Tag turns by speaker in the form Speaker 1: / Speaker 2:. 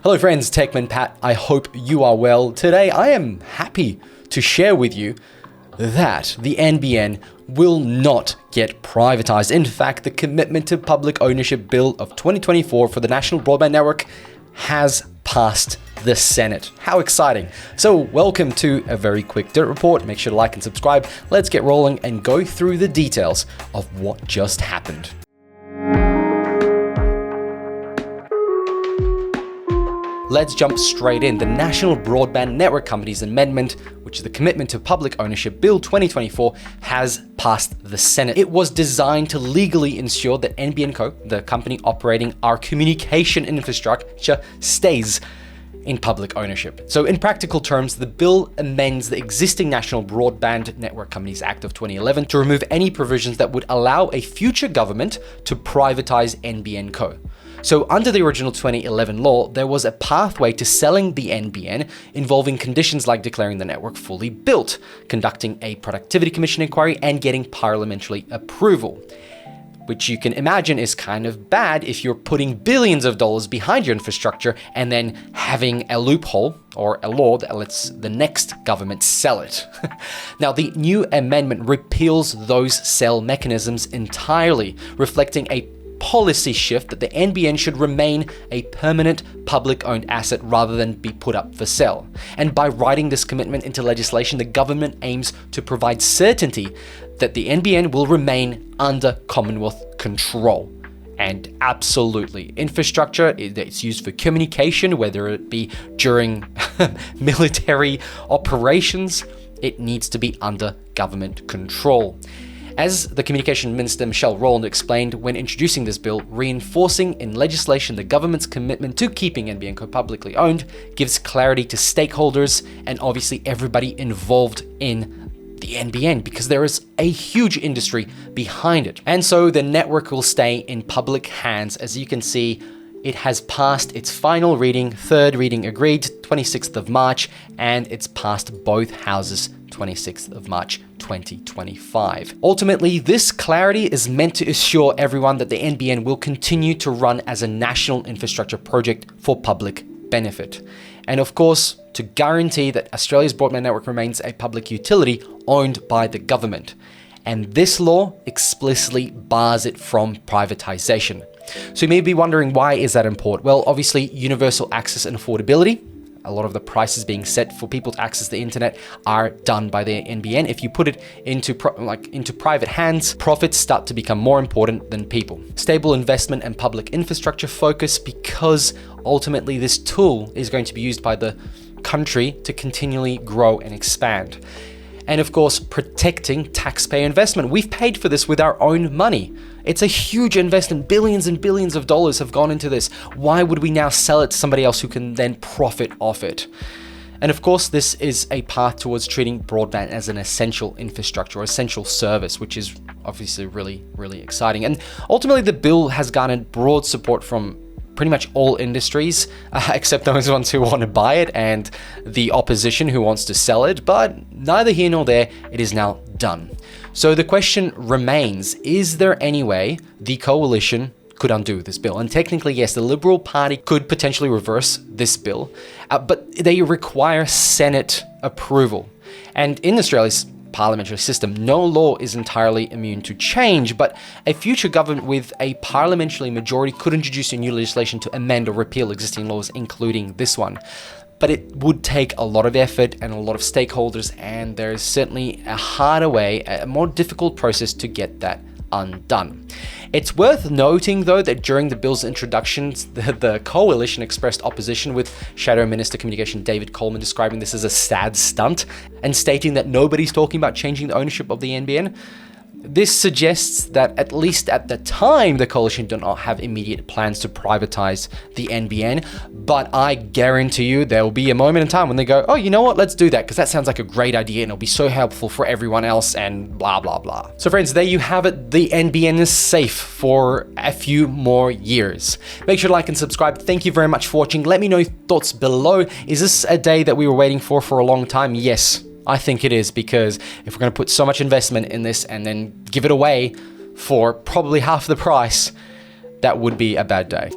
Speaker 1: Hello friends, Techman Pat. I hope you are well. Today I am happy to share with you that the NBN will not get privatized. In fact, the Commitment to Public Ownership Bill of 2024 for the National Broadband Network has passed the Senate. How exciting. So welcome to a very quick Dirt Report. Make sure to like and subscribe. Let's get rolling and go through the details of what just happened. Let's jump straight in. The National Broadband Network Companies Amendment, which is the Commitment to Public Ownership Bill 2024, has passed the Senate. It was designed to legally ensure that NBN Co., the company operating our communication infrastructure, stays in public ownership. So in practical terms, the bill amends the existing National Broadband Network Companies Act of 2011 to remove any provisions that would allow a future government to privatize NBN Co. So under the original 2011 law, there was a pathway to selling the NBN involving conditions like declaring the network fully built, conducting a productivity commission inquiry, and getting parliamentary approval, which you can imagine is kind of bad if you're putting billions of dollars behind your infrastructure and then having a loophole or a law that lets the next government sell it. Now, the new amendment repeals those sell mechanisms entirely, reflecting a policy shift that the NBN should remain a permanent public-owned asset rather than be put up for sale. And by writing this commitment into legislation, the government aims to provide certainty that the NBN will remain under Commonwealth control. And absolutely, infrastructure that's used for communication, whether it be during military operations, it needs to be under government control. As the Communication Minister Michelle Rowland explained when introducing this bill, reinforcing in legislation the government's commitment to keeping NBN Co publicly owned gives clarity to stakeholders and obviously everybody involved in the NBN, because there is a huge industry behind it. And so the network will stay in public hands. As you can see, it has passed its final reading, third reading agreed, 26th of March, and it's passed both houses 26th of March 2025. Ultimately, this clarity is meant to assure everyone that the NBN will continue to run as a national infrastructure project for public benefit. And of course, to guarantee that Australia's broadband network remains a public utility owned by the government. And this law explicitly bars it from privatization. So you may be wondering, why is that important? Well, obviously, universal access and affordability. A lot of the prices being set for people to access the internet are done by the NBN. If you put it into private hands, profits start to become more important than people. Stable investment and public infrastructure focus, because ultimately this tool is going to be used by the country to continually grow and expand. And of course, protecting taxpayer investment. We've paid for this with our own money. It's a huge investment. Billions and billions of dollars have gone into this. Why would we now sell it to somebody else who can then profit off it? And of course, this is a path towards treating broadband as an essential infrastructure or essential service, which is obviously really, really exciting. And ultimately, the bill has garnered broad support from pretty much all industries, except those ones who want to buy it and the opposition who wants to sell it. But neither here nor there, it is now done. So the question remains, is there any way the coalition could undo this bill? And technically, yes, the Liberal Party could potentially reverse this bill, but they require Senate approval. And in Australia's parliamentary system, no law is entirely immune to change, but a future government with a parliamentary majority could introduce a new legislation to amend or repeal existing laws, including this one. But it would take a lot of effort and a lot of stakeholders, and there is certainly a harder way, a more difficult process to get that undone. It's worth noting, though, that during the bill's introductions, the coalition expressed opposition, with Shadow Minister Communication David Coleman describing this as a sad stunt and stating that nobody's talking about changing the ownership of the NBN. This suggests that, at least at the time, the coalition do not have immediate plans to privatize the NBN, but I guarantee you there will be a moment in time when they go, oh, you know what, let's do that, because that sounds like a great idea and it'll be so helpful for everyone else and blah, blah, blah. So friends, there you have it. The NBN is safe for a few more years. Make sure to like and subscribe. Thank you very much for watching. Let me know your thoughts below. Is this a day that we were waiting for a long time? Yes. I think it is, because if we're going to put so much investment in this and then give it away for probably half the price, that would be a bad day.